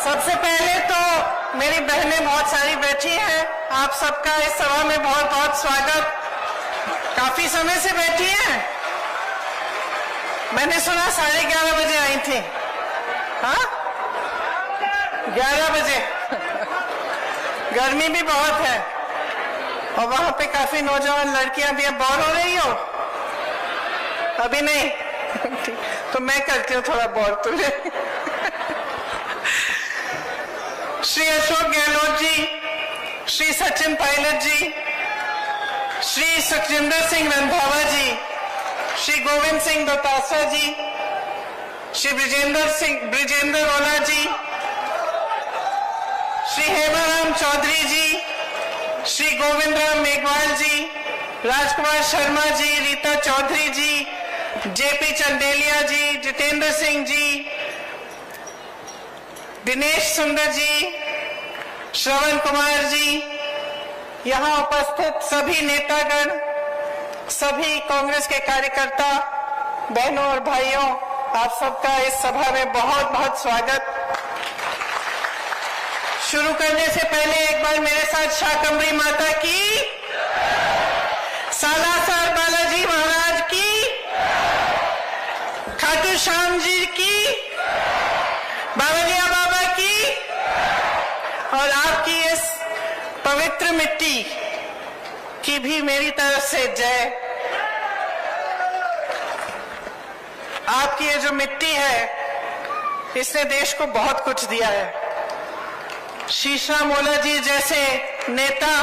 सबसे पहले तो मेरी बहनें बहुत सारी बैठी हैं, आप सबका इस सभा में बहुत बहुत स्वागत। काफी समय से बैठी हैं, मैंने सुना 11:30 बजे आई थी। हाँ, 11 बजे। गर्मी भी बहुत है और वहां पे काफी नौजवान लड़कियां भी। अब बोर हो रही हो? अभी नहीं? तो मैं करती हूँ थोड़ा बोर तुझे। श्री अशोक गहलोत जी, श्री सचिन पायलट जी, श्री सुखजिंदर सिंह रंधावा जी, श्री गोविंद सिंह दोतासरा जी, श्री ब्रिजेंद्र ओला जी, श्री हेमाराम चौधरी जी, श्री गोविंद राम मेघवाल जी, राजकुमार शर्मा जी, रीता चौधरी जी, जेपी चंदेलिया जी, जितेंद्र सिंह जी, दिनेश सुंदर जी, श्रवण कुमार जी, यहाँ उपस्थित सभी नेतागण, सभी कांग्रेस के कार्यकर्ता, बहनों और भाइयों, आप सबका इस सभा में बहुत बहुत स्वागत। शुरू करने से पहले एक बार मेरे साथ शाकंभरी माता की, सालासर बालाजी महाराज की, खाटू श्याम जी की, बावलिया बाबा की और आपकी इस पवित्र मिट्टी की भी मेरी तरफ से जय। आपकी ये जो मिट्टी है, इसने देश को बहुत कुछ दिया है। शीशराम ओला जी जैसे नेता,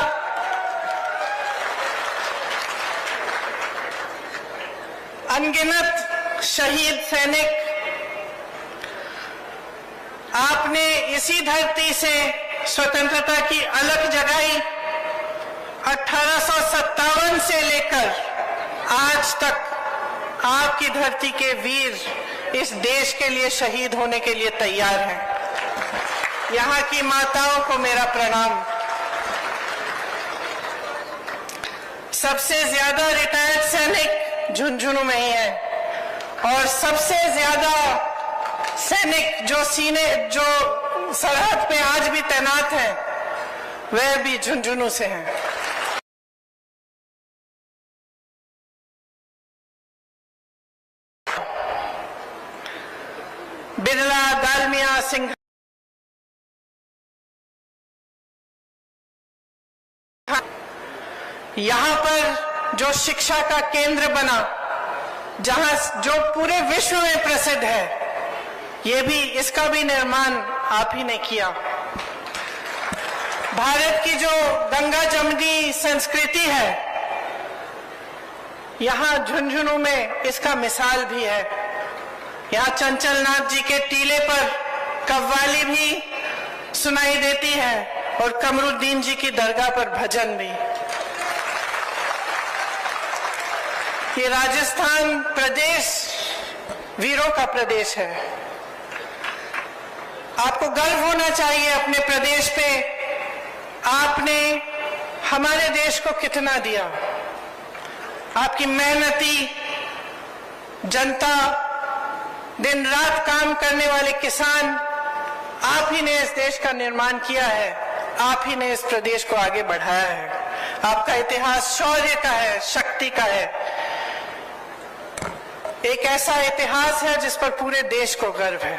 अनगिनत शहीद सैनिक, आपने इसी धरती से स्वतंत्रता की अलग जगाई। 1857 से लेकर आज तक आपकी धरती के वीर इस देश के लिए शहीद होने के लिए तैयार हैं। यहाँ की माताओं को मेरा प्रणाम। सबसे ज्यादा रिटायर्ड सैनिक झुंझुनू में ही है और सबसे ज्यादा सैनिक जो सरहद पे आज भी तैनात हैं, वह भी झुंझुनू से हैं। बिरला, दालमिया, सिंह, यहाँ पर जो शिक्षा का केंद्र बना, जहां जो पूरे विश्व में प्रसिद्ध है, ये भी, इसका भी निर्माण आप ही ने किया। भारत की जो गंगा जमुनी संस्कृति है, यहाँ झुंझुनू में इसका मिसाल भी है। यहाँ चंचल नाथ जी के टीले पर कव्वाली भी सुनाई देती है और कमरुद्दीन जी की दरगाह पर भजन भी। ये राजस्थान प्रदेश वीरों का प्रदेश है। आपको गर्व होना चाहिए अपने प्रदेश पे। आपने हमारे देश को कितना दिया। आपकी मेहनती जनता, दिन रात काम करने वाले किसान, आप ही ने इस देश का निर्माण किया है। आप ही ने इस प्रदेश को आगे बढ़ाया है। आपका इतिहास शौर्य का है, शक्ति का है। एक ऐसा इतिहास है जिस पर पूरे देश को गर्व है।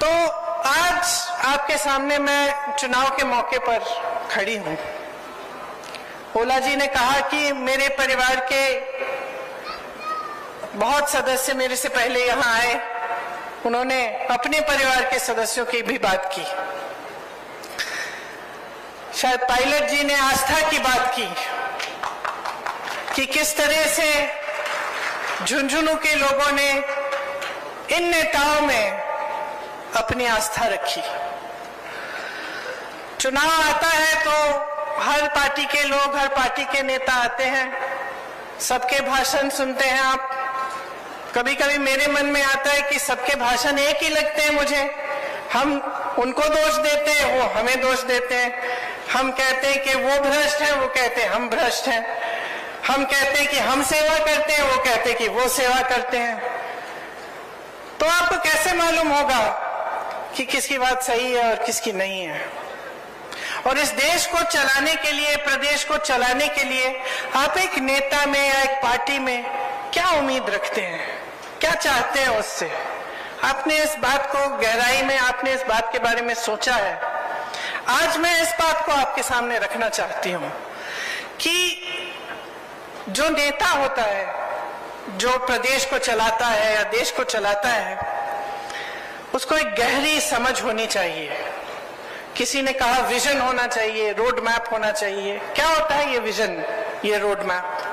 तो आज आपके सामने मैं चुनाव के मौके पर खड़ी हूं। ओला जी ने कहा कि मेरे परिवार के बहुत सदस्य मेरे से पहले यहाँ आए, उन्होंने अपने परिवार के सदस्यों की भी बात की। शायद पायलट जी ने आस्था की बात की कि किस तरह से झुंझुनू के लोगों ने इन नेताओं में अपनी आस्था रखी। चुनाव आता है तो हर पार्टी के लोग, हर पार्टी के नेता आते हैं, सबके भाषण सुनते हैं आप। कभी कभी मेरे मन में आता है कि सबके भाषण एक ही लगते हैं मुझे। हम उनको दोष देते हैं, वो हमें दोष देते हैं। हम कहते हैं कि वो भ्रष्ट हैं, वो कहते हैं हम भ्रष्ट हैं। हम कहते हैं कि हम सेवा करते हैं, वो कहते हैं कि वो सेवा करते हैं। तो आपको कैसे मालूम होगा कि किसकी बात सही है और किसकी नहीं है। और इस देश को चलाने के लिए, प्रदेश को चलाने के लिए आप एक नेता में या एक पार्टी में क्या उम्मीद रखते हैं, क्या चाहते हैं उससे? आपने इस बात को गहराई में, आपने इस बात के बारे में सोचा है? आज मैं इस बात को आपके सामने रखना चाहती हूं कि जो नेता होता है, जो प्रदेश को चलाता है या देश को चलाता है, उसको एक गहरी समझ होनी चाहिए। किसी ने कहा विजन होना चाहिए, रोड मैप होना चाहिए। क्या होता है ये विजन, ये रोड मैप?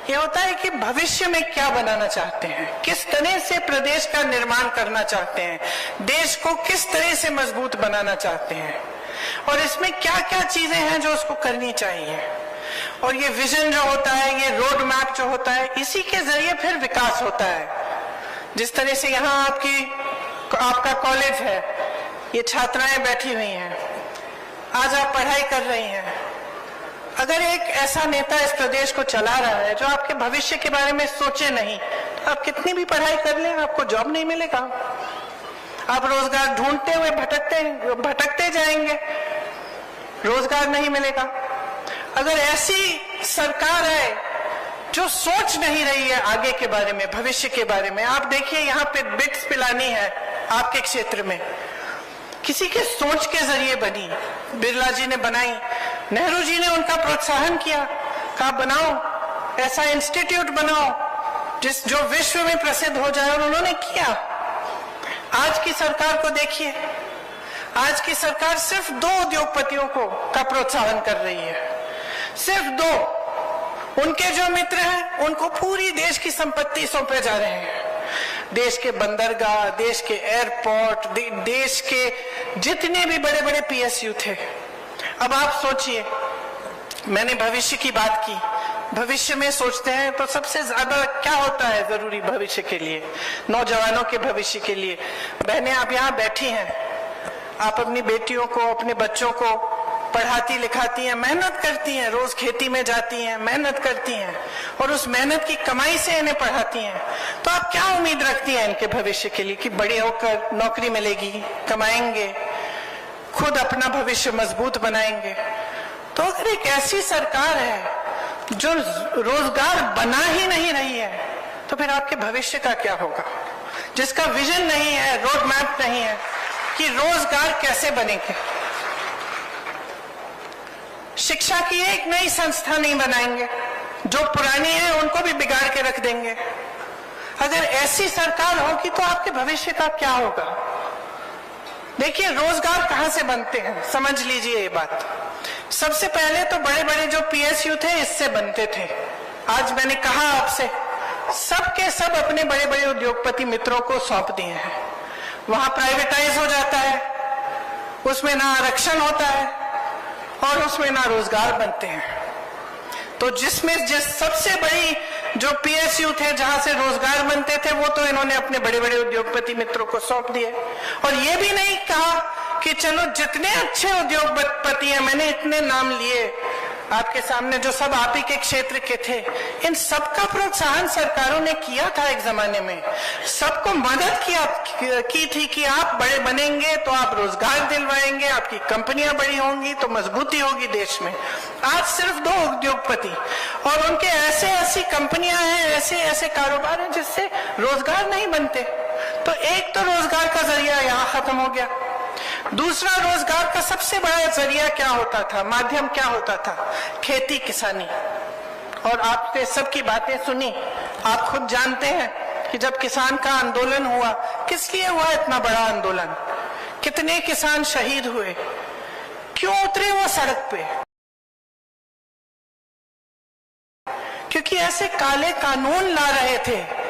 ये होता है कि भविष्य में क्या बनाना चाहते हैं, किस तरह से प्रदेश का निर्माण करना चाहते हैं, देश को किस तरह से मजबूत बनाना चाहते हैं, और इसमें क्या क्या चीजें हैं जो उसको करनी चाहिए। और ये विजन जो होता है, ये रोड मैप जो होता है, इसी के जरिए फिर विकास होता है। जिस तरह से यहाँ आपका कॉलेज है, ये छात्राएं बैठी हुई हैं, आज आप पढ़ाई कर रही हैं। अगर एक ऐसा नेता इस प्रदेश को चला रहा है जो आपके भविष्य के बारे में सोचे नहीं, तो आप कितनी भी पढ़ाई कर लें, आपको जॉब नहीं मिलेगा। आप रोजगार ढूंढते हुए भटकते जाएंगे, रोजगार नहीं मिलेगा। अगर ऐसी सरकार है जो सोच नहीं रही है आगे के बारे में, भविष्य के बारे में, आप देखिए यहाँ पे बिट्स पिलानी है आपके क्षेत्र में, किसी के सोच के जरिए बनी। बिरला जी ने बनाई, नेहरू जी ने उनका प्रोत्साहन किया, कहा बनाओ, ऐसा इंस्टीट्यूट बनाओ जो विश्व में प्रसिद्ध हो जाए, और उन्होंने किया। आज की सरकार को देखिए, आज की सरकार सिर्फ 2 उद्योगपतियों का प्रोत्साहन कर रही है, सिर्फ 2। उनके जो मित्र हैं उनको पूरी देश की संपत्ति सौंपे जा रहे हैं। देश के बंदरगाह, देश के एयरपोर्ट, देश के जितने भी बड़े बड़े PSU थे। अब आप सोचिए, मैंने भविष्य की बात की, भविष्य में सोचते हैं तो सबसे ज्यादा क्या होता है जरूरी भविष्य के लिए, नौजवानों के भविष्य के लिए? बहनें आप यहाँ बैठी हैं, आप अपनी बेटियों को, अपने बच्चों को पढ़ाती लिखाती हैं, मेहनत करती हैं, रोज खेती में जाती हैं, मेहनत करती हैं, और उस मेहनत की कमाई से इन्हें पढ़ाती हैं। तो आप क्या उम्मीद रखती हैं इनके भविष्य के लिए कि बड़े होकर नौकरी मिलेगी, कमाएंगे, खुद अपना भविष्य मजबूत बनाएंगे? तो अगर एक ऐसी सरकार है जो रोजगार बना ही नहीं रही है, तो फिर आपके भविष्य का क्या होगा? जिसका विजन नहीं है, रोड मैप नहीं है कि रोजगार कैसे बनेंगे। शिक्षा की एक नई संस्था नहीं बनाएंगे, जो पुरानी है उनको भी बिगाड़ के रख देंगे। अगर ऐसी सरकार होगी तो आपके भविष्य का क्या होगा? देखिए, रोजगार कहां से बनते हैं, समझ लीजिए ये बात। सबसे पहले तो बड़े बड़े जो PSU थे, इससे बनते थे। आज मैंने कहा आपसे, सब के सब अपने बड़े बड़े उद्योगपति मित्रों को सौंप दिए हैं। वहां प्राइवेटाइज हो जाता है, उसमें ना आरक्षण होता है और उसमें ना रोजगार बनते हैं। तो जिस सबसे बड़ी जो PSU थे, जहां से रोजगार बनते थे, वो तो इन्होंने अपने बड़े बड़े उद्योगपति मित्रों को सौंप दिए। और ये भी नहीं कहा कि चलो जितने अच्छे उद्योगपति हैं, मैंने इतने नाम लिए आपके सामने जो सब आप ही के क्षेत्र के थे, इन सबका प्रोत्साहन सरकारों ने किया था एक जमाने में, सबको मदद की थी कि आप बड़े बनेंगे तो आप रोजगार दिलवाएंगे, आपकी कंपनियां बड़ी होंगी तो मजबूती होगी देश में। आज सिर्फ 2 उद्योगपति और उनके ऐसी कंपनियां हैं, ऐसे कारोबार हैं जिससे रोजगार नहीं बनते। तो एक तो रोजगार का जरिया यहाँ खत्म हो गया। दूसरा, रोजगार का सबसे बड़ा जरिया क्या होता था, माध्यम क्या होता था? खेती किसानी। और आपने सबकी बातें सुनी, आप खुद जानते हैं कि जब किसान का आंदोलन हुआ, किस लिए हुआ इतना बड़ा आंदोलन, कितने किसान शहीद हुए, क्यों उतरे वो सड़क पे? क्योंकि ऐसे काले कानून ला रहे थे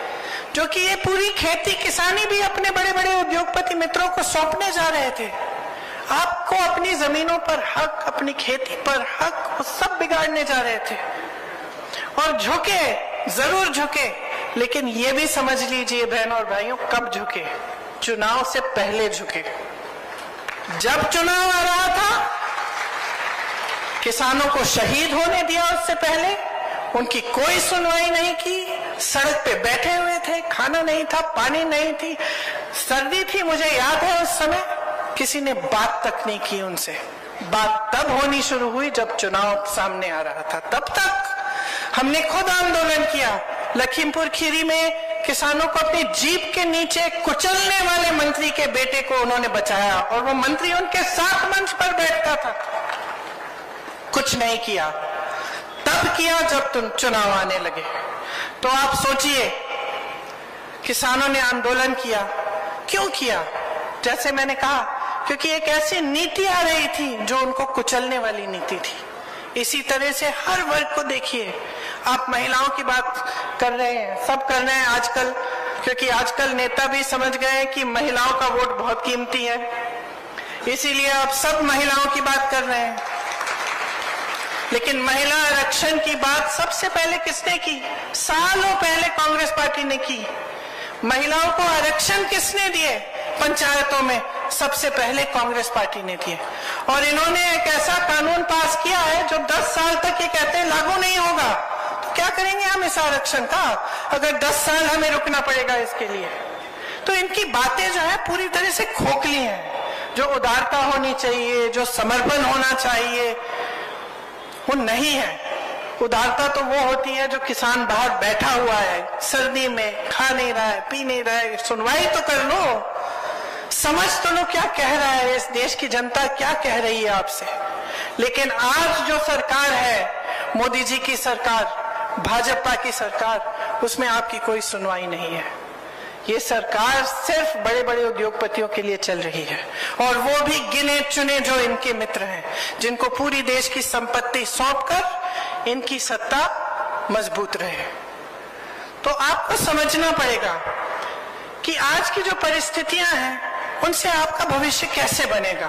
जो कि ये पूरी खेती किसानी भी अपने बड़े बड़े उद्योगपति मित्रों को सौंपने जा रहे थे। आपको अपनी जमीनों पर हक, अपनी खेती पर हक, वो सब बिगाड़ने जा रहे थे। और झुके, जरूर झुके, लेकिन ये भी समझ लीजिए बहनों और भाइयों, कब झुके? चुनाव से पहले झुके। जब चुनाव आ रहा था, किसानों को शहीद होने दिया, उससे पहले उनकी कोई सुनवाई नहीं की, सड़क पे बैठे हुए थे, खाना नहीं था, पानी नहीं थी, सर्दी थी, मुझे याद है उस समय किसी ने बात तक नहीं की उनसे। बात तब होनी शुरू हुई जब चुनाव सामने आ रहा था। तब तक हमने खुद आंदोलन किया। लखीमपुर खीरी में किसानों को अपनी जीप के नीचे कुचलने वाले मंत्री के बेटे को उन्होंने बचाया और वो मंत्री उनके साथ मंच पर बैठता था। कुछ नहीं किया, तब किया जब तुम चुनाव आने लगे। तो आप सोचिए, किसानों ने आंदोलन किया, क्यों किया? जैसे मैंने कहा, क्योंकि एक ऐसी नीति आ रही थी जो उनको कुचलने वाली नीति थी। इसी तरह से हर वर्ग को देखिए, आप महिलाओं की बात कर रहे हैं, सब कर रहे हैं आजकल, क्योंकि आजकल नेता भी समझ गए कि महिलाओं का वोट बहुत कीमती है, इसीलिए आप सब महिलाओं की बात कर रहे हैं। लेकिन महिला आरक्षण की बात सबसे पहले किसने की? सालों पहले कांग्रेस पार्टी ने की। महिलाओं को आरक्षण किसने दिए? पंचायतों में सबसे पहले कांग्रेस पार्टी ने दिए। और इन्होंने एक ऐसा कानून पास किया है जो 10 साल तक ये कहते हैं लागू नहीं होगा। तो क्या करेंगे हम इस आरक्षण का, अगर 10 साल हमें रुकना पड़ेगा इसके लिए? तो इनकी बातें जो है पूरी तरह से खोखली हैं। जो उदारता होनी चाहिए, जो समर्पण होना चाहिए, वो नहीं है। उदारता तो वो होती है जो किसान बाहर बैठा हुआ है, सर्दी में खा नहीं रहा है, पी नहीं रहा है, सुनवाई तो कर लो, समझ तो लो क्या कह रहा है इस देश की जनता, क्या कह रही है आपसे। लेकिन आज जो सरकार है, मोदी जी की सरकार, भाजपा की सरकार, उसमें आपकी कोई सुनवाई नहीं है। ये सरकार सिर्फ बड़े बड़े उद्योगपतियों के लिए चल रही है, और वो भी गिने चुने जो इनके मित्र हैं, जिनको पूरी देश की संपत्ति सौंपकर इनकी सत्ता मजबूत रहे। तो आपको समझना पड़ेगा कि आज की जो परिस्थितियां हैं उनसे आपका भविष्य कैसे बनेगा।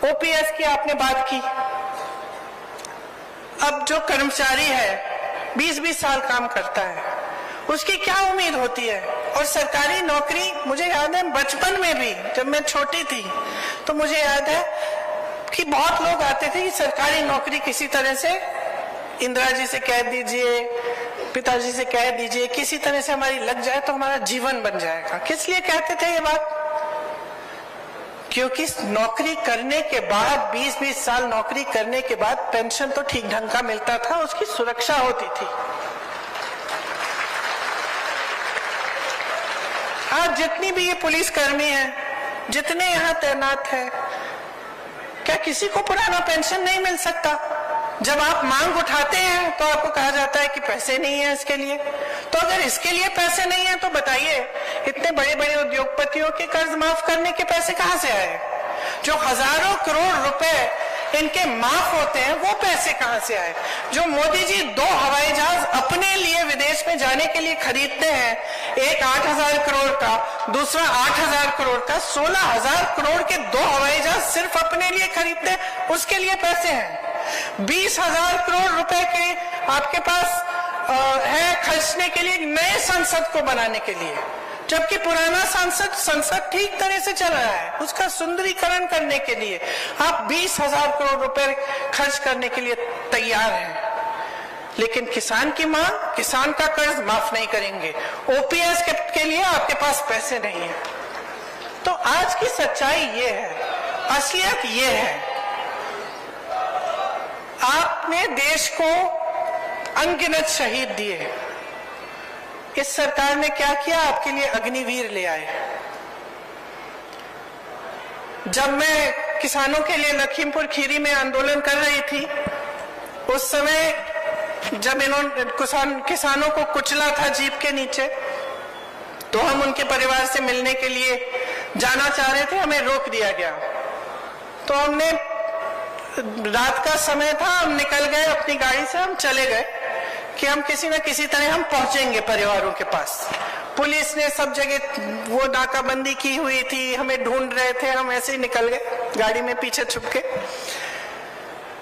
ओपीएस की आपने बात की। अब जो कर्मचारी है 20-20 साल काम करता है, उसकी क्या उम्मीद होती है? और सरकारी नौकरी, मुझे याद है बचपन में भी जब मैं छोटी थी तो मुझे याद है कि बहुत लोग आते थे कि सरकारी नौकरी किसी तरह से इंदिरा जी से कह दीजिए, पिताजी से कह दीजिए, किसी तरह से हमारी लग जाए तो हमारा जीवन बन जाएगा। किस लिए कहते थे ये बात? क्योंकि नौकरी करने के बाद 20-20 साल नौकरी करने के बाद पेंशन तो ठीक ढंग का मिलता था, उसकी सुरक्षा होती थी। आज जितनी भी ये पुलिसकर्मी है, जितने यहाँ तैनात है, क्या किसी को पुराना पेंशन नहीं मिल सकता? जब आप मांग उठाते हैं तो आपको कहा जाता है कि पैसे नहीं है इसके लिए। तो अगर इसके लिए पैसे नहीं है तो बताइए, इतने बड़े बड़े उद्योगपतियों के कर्ज माफ करने के पैसे कहां से आए? जो हजारों करोड़ रुपए इनके माफ होते हैं, वो पैसे कहां से आए? जो मोदी जी 2 हवाई जहाज अपने लिए विदेश में जाने के लिए खरीदते हैं, एक 8,000 करोड़ का, दूसरा 8,000 करोड़ का, 16,000 करोड़ के 2 हवाई जहाज सिर्फ अपने लिए खरीदते हैं, उसके लिए पैसे हैं। 20,000 करोड़ रुपए के आपके पास है खर्चने के लिए नए संसद को बनाने के लिए, जबकि पुराना संसद ठीक तरह से चल रहा है। उसका सुंदरीकरण करने के लिए आप 20,000 करोड़ रुपए खर्च करने के लिए तैयार हैं, लेकिन किसान की मांग, किसान का कर्ज माफ नहीं करेंगे। ओपीएस के लिए आपके पास पैसे नहीं है। तो आज की सच्चाई ये है, असलियत ये है, आपने देश को अनगिनत शहीद दिए। इस सरकार ने क्या किया? आपके लिए अग्निवीर ले आए। जब मैं किसानों के लिए लखीमपुर खीरी में आंदोलन कर रही थी, उस समय जब इन्होंने किसानों को कुचला था जीप के नीचे, तो हम उनके परिवार से मिलने के लिए जाना चाह रहे थे, हमें रोक दिया गया। तो हमने, रात का समय था, हम निकल गए अपनी गाड़ी से, हम चले गए कि हम किसी न किसी तरह हम पहुंचेंगे परिवारों के पास। पुलिस ने सब जगह वो नाकाबंदी की हुई थी, हमें ढूंढ रहे थे, हम ऐसे ही निकल गए गाड़ी में पीछे छुप के।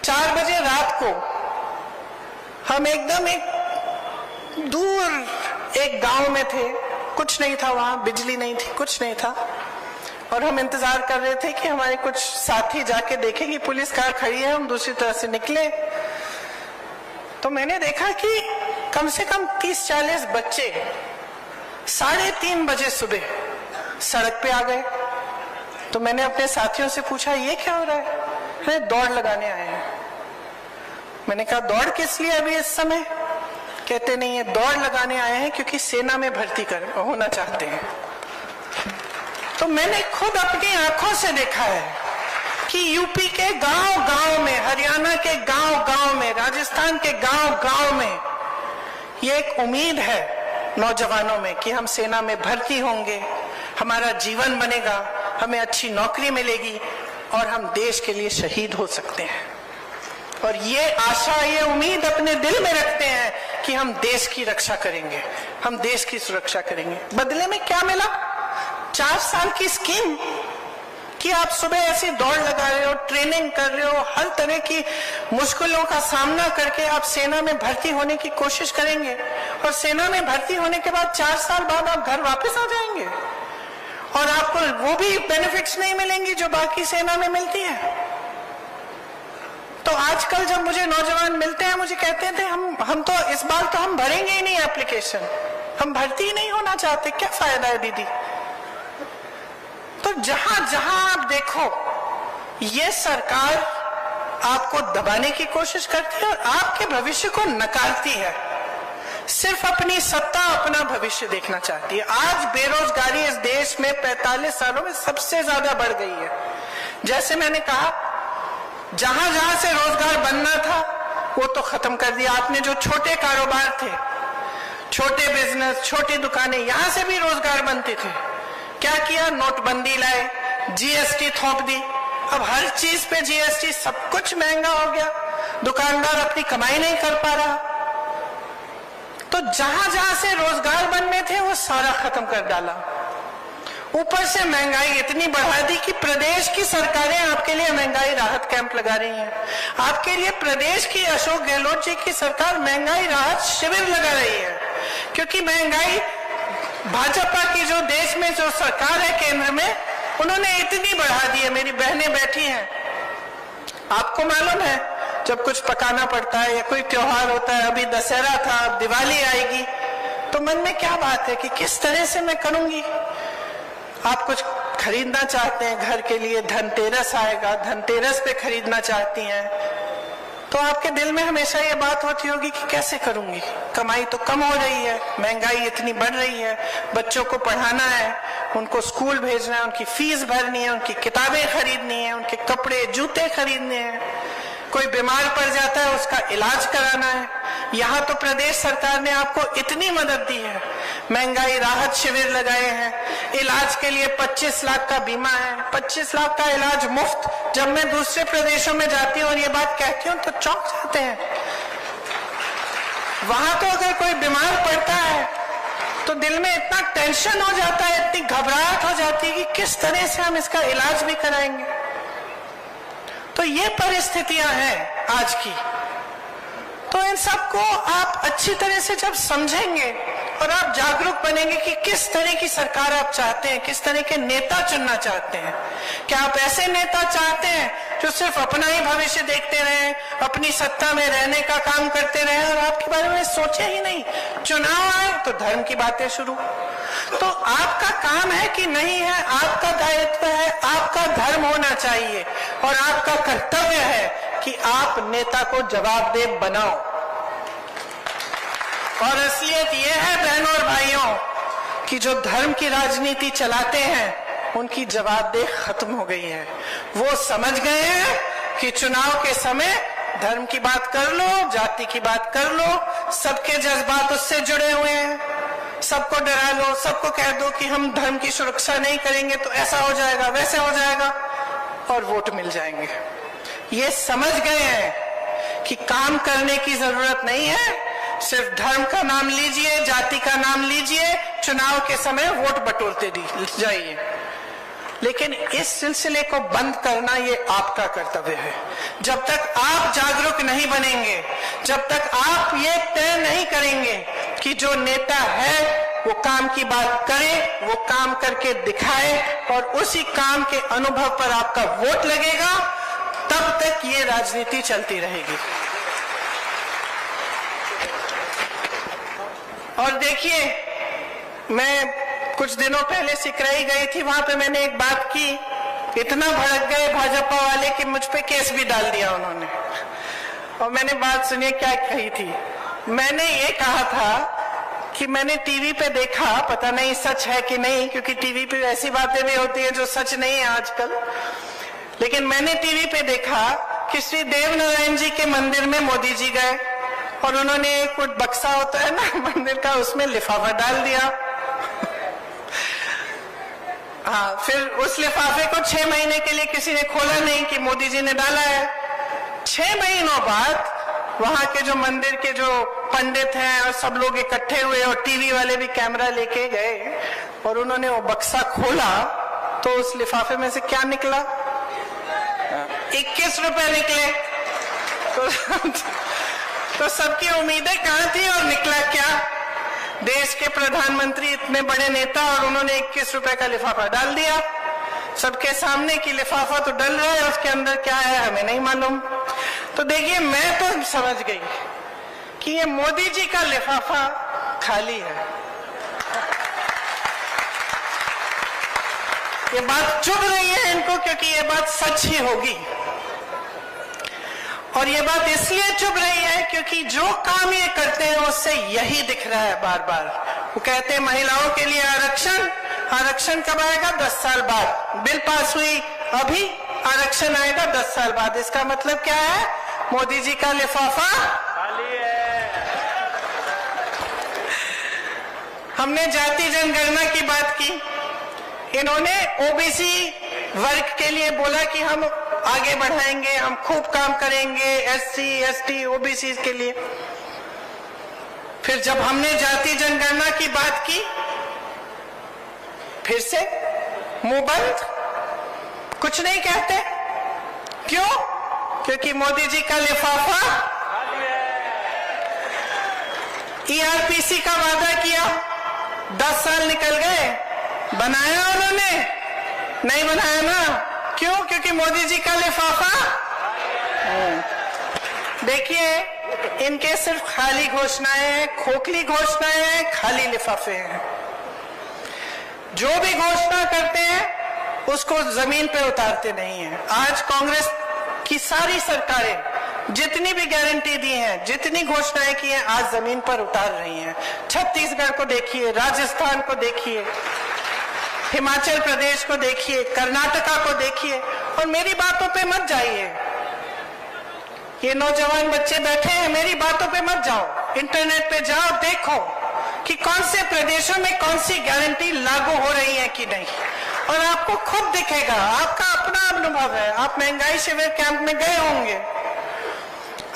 4 बजे रात को हम एकदम एक दूर एक गांव में थे, कुछ नहीं था वहां, बिजली नहीं थी, कुछ नहीं था, और हम इंतजार कर रहे थे कि हमारे कुछ साथी जाके देखें कि पुलिस कार खड़ी है। हम दूसरी तरफ से निकले तो मैंने देखा कि कम से कम 30-40 बच्चे 3:30 बजे सुबह सड़क पे आ गए। तो मैंने अपने साथियों से पूछा ये क्या हो रहा है? अरे दौड़ लगाने आए हैं। मैंने कहा दौड़ किस लिए अभी इस समय? कहते नहीं, ये दौड़ लगाने आए हैं क्योंकि सेना में भर्ती होना चाहते हैं। तो मैंने खुद अपनी आंखों से देखा है कि यूपी के गांव-गांव में, हरियाणा के गांव-गांव में, राजस्थान के गांव-गांव में ये एक उम्मीद है नौजवानों में कि हम सेना में भर्ती होंगे, हमारा जीवन बनेगा, हमें अच्छी नौकरी मिलेगी और हम देश के लिए शहीद हो सकते हैं। और ये आशा, ये उम्मीद अपने दिल में रखते हैं कि हम देश की रक्षा करेंगे, हम देश की सुरक्षा करेंगे। बदले में क्या मिला? 4 साल की स्कीम कि आप सुबह ऐसी दौड़ लगा रहे हो, ट्रेनिंग कर रहे हो, हर तरह की मुश्किलों का सामना करके आप सेना में भर्ती होने की कोशिश करेंगे और सेना में भर्ती होने के बाद 4 साल बाद आप घर वापस आ जाएंगे और आपको वो भी बेनिफिट्स नहीं मिलेंगी जो बाकी सेना में मिलती है। तो आजकल जब मुझे नौजवान मिलते हैं, मुझे कहते थे हम तो इस बार तो हम भरेंगे ही नहीं एप्लीकेशन, हम भर्ती ही नहीं होना चाहते, क्या फायदा है दीदी? तो जहां जहां आप देखो ये सरकार आपको दबाने की कोशिश करती है और आपके भविष्य को नकारती है, सिर्फ अपनी सत्ता, अपना भविष्य देखना चाहती है। आज बेरोजगारी इस देश में 45 सालों में सबसे ज्यादा बढ़ गई है। जैसे मैंने कहा, जहां जहां से रोजगार बनना था वो तो खत्म कर दिया आपने। जो छोटे कारोबार थे, छोटे बिजनेस, छोटी दुकानें, यहां से भी रोजगार बनते थे, क्या किया? नोटबंदी लाए, जीएसटी थोप दी। अब हर चीज पे जीएसटी, सब कुछ महंगा हो गया, दुकानदार अपनी कमाई नहीं कर पा रहा। तो जहां जहां से रोजगार बनने थे वो सारा खत्म कर डाला। ऊपर से महंगाई इतनी बढ़ा दी कि प्रदेश की सरकारें आपके लिए महंगाई राहत कैंप लगा रही हैं। आपके लिए प्रदेश की अशोक गहलोत जी की सरकार महंगाई राहत शिविर लगा रही है, क्योंकि महंगाई भाजपा की जो देश में जो सरकार है केंद्र में, उन्होंने इतनी बढ़ा दी है। मेरी बहनें बैठी हैं, आपको मालूम है जब कुछ पकाना पड़ता है या कोई त्योहार होता है, अभी दशहरा था, अब दिवाली आएगी, तो मन में क्या बात है कि किस तरह से मैं करूंगी। आप कुछ खरीदना चाहते हैं घर के लिए, धनतेरस आएगा, धनतेरस पे खरीदना चाहती हैं, तो आपके दिल में हमेशा ये बात होती होगी कि कैसे करूंगी, कमाई तो कम हो रही है, महंगाई इतनी बढ़ रही है, बच्चों को पढ़ाना है, उनको स्कूल भेजना है, उनकी फीस भरनी है, उनकी किताबें खरीदनी है, उनके कपड़े जूते खरीदने हैं, कोई बीमार पड़ जाता है उसका इलाज कराना है। यहाँ तो प्रदेश सरकार ने आपको इतनी मदद दी है, महंगाई राहत शिविर लगाए हैं, इलाज के लिए 25 लाख का बीमा है, 25 लाख का इलाज मुफ्त। जब मैं दूसरे प्रदेशों में जाती हूँ और ये बात कहती हूँ तो चौंक जाते हैं। वहां तो अगर कोई बीमार पड़ता है तो दिल में इतना टेंशन हो जाता है, इतनी घबराहट हो जाती है कि किस तरह से हम इसका इलाज भी कराएंगे। तो ये परिस्थितियां हैं आज की। तो इन सबको आप अच्छी तरह से जब समझेंगे और आप जागरूक बनेंगे कि किस तरह की सरकार आप चाहते हैं, किस तरह के नेता चुनना चाहते हैं। क्या आप ऐसे नेता चाहते हैं जो सिर्फ अपना ही भविष्य देखते रहे, अपनी सत्ता में रहने का काम करते रहे और आपके बारे में सोचे ही नहीं? चुनाव आए तो धर्म की बातें शुरू। तो आपका काम है कि नहीं है, आपका दायित्व है, आपका धर्म होना चाहिए और आपका कर्तव्य है कि आप नेता को जवाबदेह बनाओ। और असलियत यह है बहनों और भाइयों कि जो धर्म की राजनीति चलाते हैं उनकी जवाबदेही खत्म हो गई है। वो समझ गए हैं कि चुनाव के समय धर्म की बात कर लो, जाति की बात कर लो, सबके जज्बात उससे जुड़े हुए हैं, सबको डरा लो, सबको कह दो कि हम धर्म की सुरक्षा नहीं करेंगे तो ऐसा हो जाएगा, वैसे हो जाएगा और वोट मिल जाएंगे। ये समझ गए हैं कि काम करने की जरूरत नहीं है, सिर्फ धर्म का नाम लीजिए, जाति का नाम लीजिए, चुनाव के समय वोट बटोरते जाइए। लेकिन इस सिलसिले को बंद करना ये आपका कर्तव्य है। जब तक आप जागरूक नहीं बनेंगे, जब तक आप ये तय नहीं करेंगे कि जो नेता है वो काम की बात करे, वो काम करके दिखाए और उसी काम के अनुभव पर आपका वोट लगेगा, तब तक ये राजनीति चलती रहेगी। और देखिए, मैं कुछ दिनों पहले सिकराई गई थी, वहां पे मैंने एक बात की इतना भड़क गए भाजपा वाले कि मुझ पे केस भी डाल दिया उन्होंने। और मैंने बात सुनिए क्या कही थी। मैंने ये कहा था कि मैंने टीवी पे देखा, पता नहीं सच है कि नहीं, क्योंकि टीवी पे ऐसी बातें भी होती है जो सच नहीं है आजकल, लेकिन मैंने टीवी पे देखा कि श्री देवनारायण जी के मंदिर में मोदी जी गए और उन्होंने एक बक्सा होता है ना मंदिर का, उसमें लिफाफा डाल दिया। हाँ, फिर उस लिफाफे को 6 महीने के लिए किसी ने खोला नहीं कि मोदी जी ने डाला है। 6 महीनों बाद वहां के जो मंदिर के जो पंडित हैं और सब लोग इकट्ठे हुए और टीवी वाले भी कैमरा लेके गए और उन्होंने वो बक्सा खोला तो उस लिफाफे में से क्या निकला? 21 रुपए निकले। तो सबकी उम्मीदें कहां थी और निकला क्या? देश के प्रधानमंत्री इतने बड़े नेता और उन्होंने 21 रुपए का लिफाफा डाल दिया सबके सामने की लिफाफा तो डल रहा है, उसके अंदर क्या है हमें नहीं मालूम। तो देखिए, मैं तो समझ गई कि ये मोदी जी का लिफाफा खाली है। ये बात चुभ रही है इनको क्योंकि ये बात सच ही होगी, और ये बात इसलिए चुभ रही है क्योंकि जो काम ये करते हैं उससे यही दिख रहा है बार बार। वो कहते हैं महिलाओं के लिए आरक्षण, आरक्षण कब आएगा? 10 साल बाद। बिल पास हुई अभी, आरक्षण आएगा 10 साल बाद। इसका मतलब क्या है? मोदी जी का लिफाफा खाली है। हमने जाति जनगणना की बात की, इन्होंने ओबीसी वर्ग के लिए बोला कि हम आगे बढ़ाएंगे, हम खूब काम करेंगे एससी एसटी ओबीसी के लिए। फिर जब हमने जाति जनगणना की बात की फिर से मुंह बंद, कुछ नहीं कहते। क्यों? क्योंकि मोदी जी का लिफाफा। ईआरपीसी का वादा किया, 10 साल निकल गए, बनाया उन्होंने? नहीं बनाया ना। क्यों? क्योंकि मोदी जी का लिफाफा। देखिए, इनके सिर्फ खाली घोषणाएं हैं, खोखली घोषणाएं हैं, खाली लिफाफे हैं। जो भी घोषणा करते हैं उसको जमीन पे उतारते नहीं हैं। आज कांग्रेस की सारी सरकारें जितनी भी गारंटी दी हैं, जितनी घोषणाएं की हैं, आज जमीन पर उतार रही हैं। छत्तीसगढ़ को देखिए, राजस्थान को देखिए, हिमाचल प्रदेश को देखिए, कर्नाटका को देखिए, और मेरी बातों पे मत जाइए। ये नौजवान बच्चे बैठे हैं, मेरी बातों पे मत जाओ, इंटरनेट पे जाओ, देखो कि कौन से प्रदेशों में कौन सी गारंटी लागू हो रही है कि नहीं, और आपको खुद दिखेगा। आपका अपना अनुभव है, आप महंगाई शिविर कैंप में गए होंगे,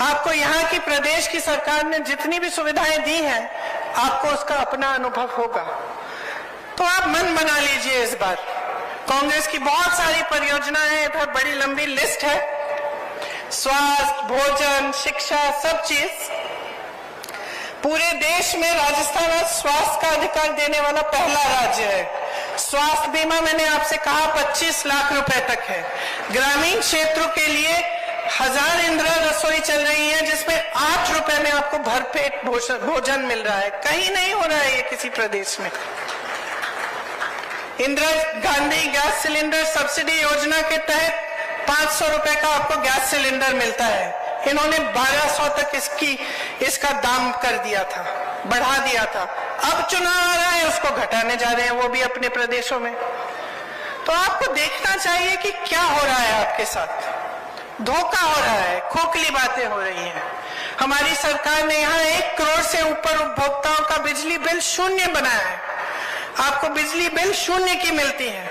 आपको यहाँ की प्रदेश की सरकार ने जितनी भी सुविधाएं दी हैं, आपको उसका अपना अनुभव होगा। तो आप मन बना लीजिए इस बार। कांग्रेस की बहुत सारी परियोजनाएं हैं, इधर बड़ी लंबी लिस्ट है, स्वास्थ्य, भोजन, शिक्षा, सब चीज। पूरे देश में राजस्थान आज स्वास्थ्य का अधिकार देने वाला पहला राज्य है। स्वास्थ्य बीमा मैंने आपसे कहा 25 लाख रुपए तक है। ग्रामीण क्षेत्रों के लिए 1000 इंदिरा रसोई चल रही है, जिसमें 8 रुपए में आपको भरपेट भोजन मिल रहा है। कहीं नहीं हो रहा है ये किसी प्रदेश में। Indira Gandhi gas cylinder subsidy योजना के तहत 500 रुपए का आपको गैस सिलेंडर मिलता है। इन्होंने 1200 तक इसका दाम कर दिया था, बढ़ा दिया था। अब चुनाव आ रहा है, उसको घटाने जा रहे हैं, वो भी अपने प्रदेशों में। तो आपको देखना चाहिए कि क्या हो रहा है आपके साथ। धोखा हो रहा है, खोखली बातें हो रही हैं। हमारी सरकार ने यहाँ 1 करोड़ से ऊपर उपभोक्ताओं का बिजली बिल शून्य बनाया है। आपको बिजली बिल शून्य की मिलती है।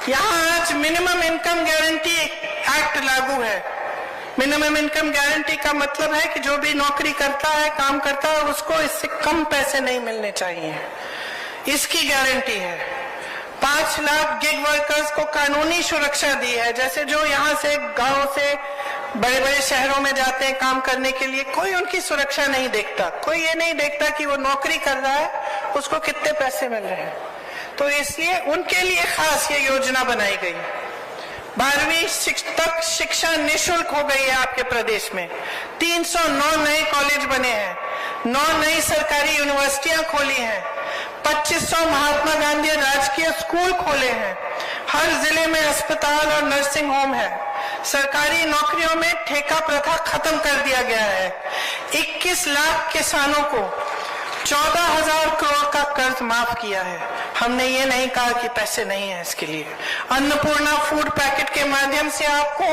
यहाँ आज मिनिमम इनकम गारंटी एक्ट लागू है। मिनिमम इनकम गारंटी का मतलब है कि जो भी नौकरी करता है, काम करता है, उसको इससे कम पैसे नहीं मिलने चाहिए, इसकी गारंटी है। 5 लाख गिग वर्कर्स को कानूनी सुरक्षा दी है। जैसे जो यहाँ से गांव से बड़े बड़े शहरों में जाते हैं काम करने के लिए, कोई उनकी सुरक्षा नहीं देखता, कोई ये नहीं देखता कि वो नौकरी कर रहा है, उसको कितने पैसे मिल रहे हैं। तो इसलिए उनके लिए खास ये योजना बनाई गई। 12वीं तक शिक्षा निःशुल्क हो गई है आपके प्रदेश में। 309 नए कॉलेज बने हैं, 9 नई सरकारी यूनिवर्सिटियां खोली हैं, 2500 महात्मा गांधी राजकीय स्कूल खोले हैं। हर जिले में अस्पताल और नर्सिंग होम है। सरकारी नौकरियों में ठेका प्रथा खत्म कर दिया गया है। 21 लाख किसानों को 14,000 करोड़ का कर्ज माफ किया है। हमने ये नहीं कहा कि पैसे नहीं है इसके लिए। अन्नपूर्णा फूड पैकेट के माध्यम से आपको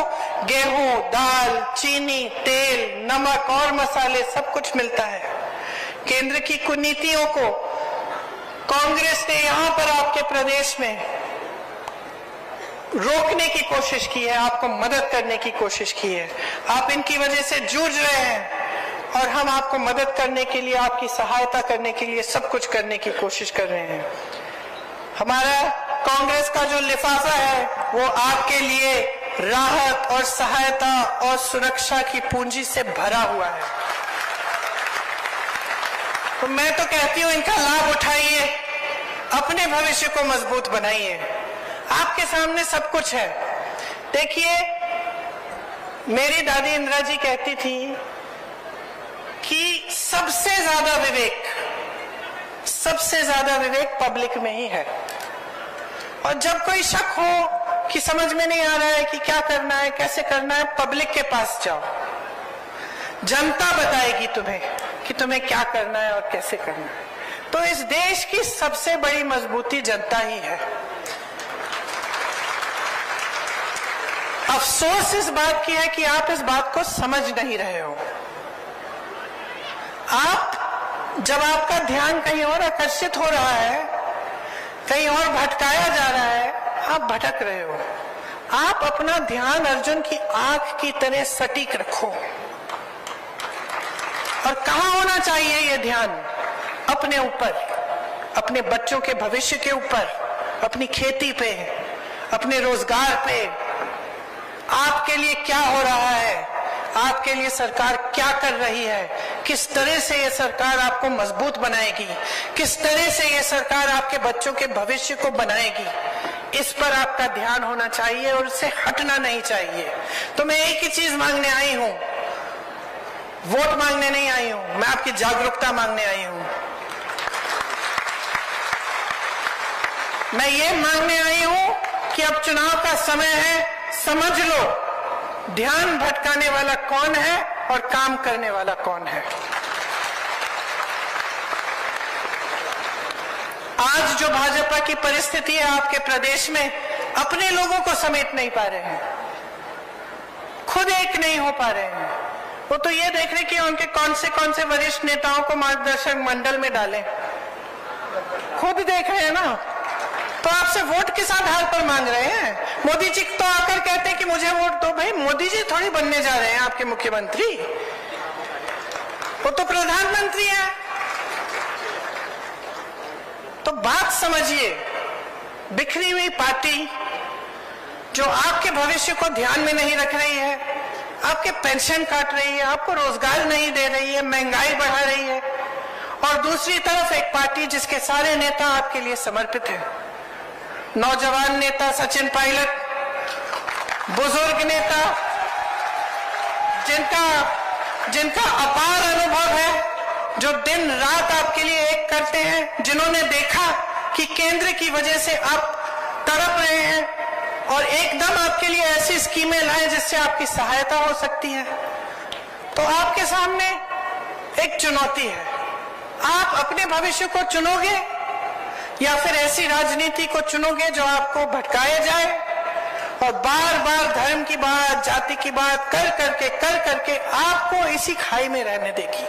गेहूं, दाल, चीनी, तेल, नमक और मसाले सब कुछ मिलता है। केंद्र की कुनीतियों को कांग्रेस ने यहां पर आपके प्रदेश में रोकने की कोशिश की है, आपको मदद करने की कोशिश की है। आप इनकी वजह से जूझ रहे हैं और हम आपको मदद करने के लिए, आपकी सहायता करने के लिए सब कुछ करने की कोशिश कर रहे हैं। हमारा कांग्रेस का जो लिफाफा है वो आपके लिए राहत और सहायता और सुरक्षा की पूंजी से भरा हुआ है। तो मैं तो कहती हूं इनका लाभ उठाइए, अपने भविष्य को मजबूत बनाइए। आपके सामने सब कुछ है। देखिए, मेरी दादी इंदिरा जी कहती थी कि सबसे ज्यादा विवेक पब्लिक में ही है। और जब कोई शक हो कि समझ में नहीं आ रहा है कि क्या करना है, कैसे करना है, पब्लिक के पास जाओ। जनता बताएगी तुम्हें कि तुम्हें क्या करना है और कैसे करना है। तो इस देश की सबसे बड़ी मजबूती जनता ही है। अफसोस इस बात की है कि आप इस बात को समझ नहीं रहे हो। जब आपका ध्यान कहीं और आकर्षित हो रहा है, कहीं और भटकाया जा रहा है, आप भटक रहे हो। आप अपना ध्यान अर्जुन की आंख की तरह सटीक रखो। और कहां होना चाहिए ये ध्यान? अपने ऊपर, अपने बच्चों के भविष्य के ऊपर, अपनी खेती पे, अपने रोजगार पे। आपके लिए क्या हो रहा है, आपके लिए सरकार क्या कर रही है, किस तरह से ये सरकार आपको मजबूत बनाएगी, किस तरह से ये सरकार आपके बच्चों के भविष्य को बनाएगी, इस पर आपका ध्यान होना चाहिए और इससे हटना नहीं चाहिए। तो मैं एक ही चीज मांगने आई हूं, वोट मांगने नहीं आई हूं, मैं आपकी जागरूकता मांगने आई हूं। मैं ये मांगने आई हूं कि अब चुनाव का समय है, समझ लो ध्यान भटकाने वाला कौन है और काम करने वाला कौन है। आज जो भाजपा की परिस्थिति है आपके प्रदेश में, अपने लोगों को समेट नहीं पा रहे हैं, खुद एक नहीं हो पा रहे हैं। वो तो ये देख रहे कि उनके कौन से वरिष्ठ नेताओं को मार्गदर्शक मंडल में डालें, खुद देख रहे हैं ना। तो आपसे वोट किस आधार पर मांग रहे हैं? मोदी जी तो आकर कहते हैं कि मुझे वोट दो। भाई, मोदी जी थोड़ी बनने जा रहे हैं आपके मुख्यमंत्री, वो तो प्रधानमंत्री है। तो बात समझिए, बिखरी हुई पार्टी जो आपके भविष्य को ध्यान में नहीं रख रही है, आपके पेंशन काट रही है, आपको रोजगार नहीं दे रही है, महंगाई बढ़ा रही है, और दूसरी तरफ एक पार्टी जिसके सारे नेता आपके लिए समर्पित हैं। नौजवान नेता सचिन पायलट, बुजुर्ग नेता जिनका अपार अनुभव है, जो दिन रात आपके लिए एक करते हैं, जिन्होंने देखा कि केंद्र की वजह से आप तड़प रहे हैं और एकदम आपके लिए ऐसी स्कीमें लाए जिससे आपकी सहायता हो सकती है। तो आपके सामने एक चुनौती है, आप अपने भविष्य को चुनोगे या फिर ऐसी राजनीति को चुनोगे जो आपको भटकाया जाए और बार बार धर्म की बात, जाति की बात कर करके आपको इसी खाई में रहने देगी।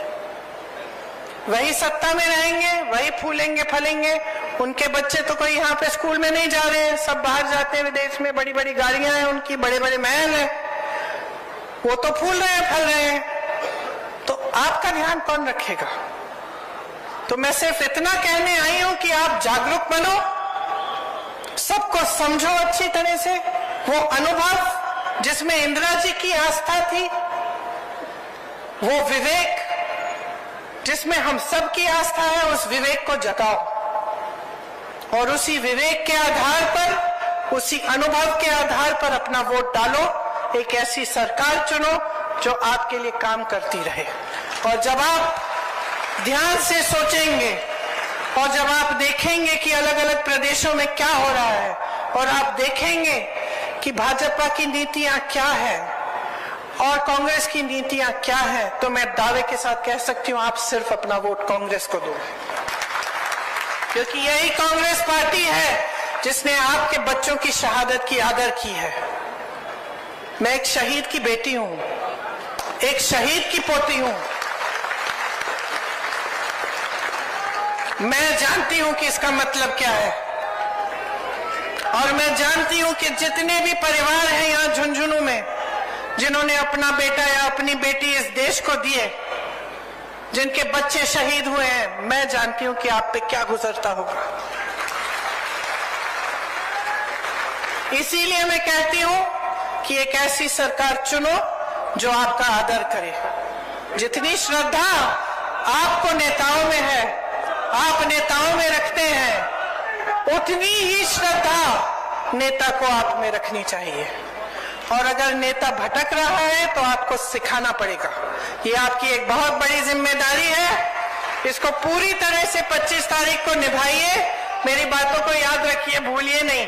वही सत्ता में रहेंगे, वही फूलेंगे फलेंगे। उनके बच्चे तो कोई यहाँ पे स्कूल में नहीं जा रहे हैं, सब बाहर जाते हैं विदेश में, बड़ी बड़ी गाड़ियां हैं उनकी, बड़े बड़े महल हैं, वो तो फूल रहे हैं, फल रहे हैं। तो आपका ध्यान कौन रखेगा? तो मैं सिर्फ इतना कहने आई हूं कि आप जागरूक बनो, सबको समझो अच्छी तरह से। वो अनुभव जिसमें इंदिरा जी की आस्था थी, वो विवेक जिसमें हम सब की आस्था है, उस विवेक को जगाओ और उसी विवेक के आधार पर, उसी अनुभव के आधार पर अपना वोट डालो। एक ऐसी सरकार चुनो जो आपके लिए काम करती रहे। और जब आप ध्यान से सोचेंगे और जब आप देखेंगे कि अलग अलग प्रदेशों में क्या हो रहा है और आप देखेंगे कि भाजपा की नीतियां क्या है और कांग्रेस की नीतियां क्या है, तो मैं दावे के साथ कह सकती हूं आप सिर्फ अपना वोट कांग्रेस को दो, क्योंकि यही कांग्रेस पार्टी है जिसने आपके बच्चों की शहादत की आदर की है। मैं एक शहीद की बेटी हूं, एक शहीद की पोती हूं। मैं जानती हूं कि इसका मतलब क्या है, और मैं जानती हूं कि जितने भी परिवार हैं यहां झुंझुनू में जिन्होंने अपना बेटा या अपनी बेटी इस देश को दिए, जिनके बच्चे शहीद हुए हैं, मैं जानती हूं कि आप पे क्या गुजरता होगा। इसीलिए मैं कहती हूं कि एक ऐसी सरकार चुनो जो आपका आदर करे। जितनी श्रद्धा आपको नेताओं में है, आप नेताओं में रखते हैं, उतनी ही श्रद्धा नेता को आप में रखनी चाहिए। और अगर नेता भटक रहा है तो आपको सिखाना पड़ेगा। ये आपकी एक बहुत बड़ी जिम्मेदारी है। इसको पूरी तरह से 25 तारीख को निभाइए। मेरी बातों को याद रखिए, भूलिए नहीं।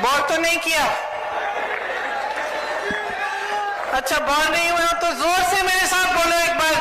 बोर तो नहीं किया? अच्छा, बोर नहीं हुआ तो जोर से मेरे साथ बोलो एक बार,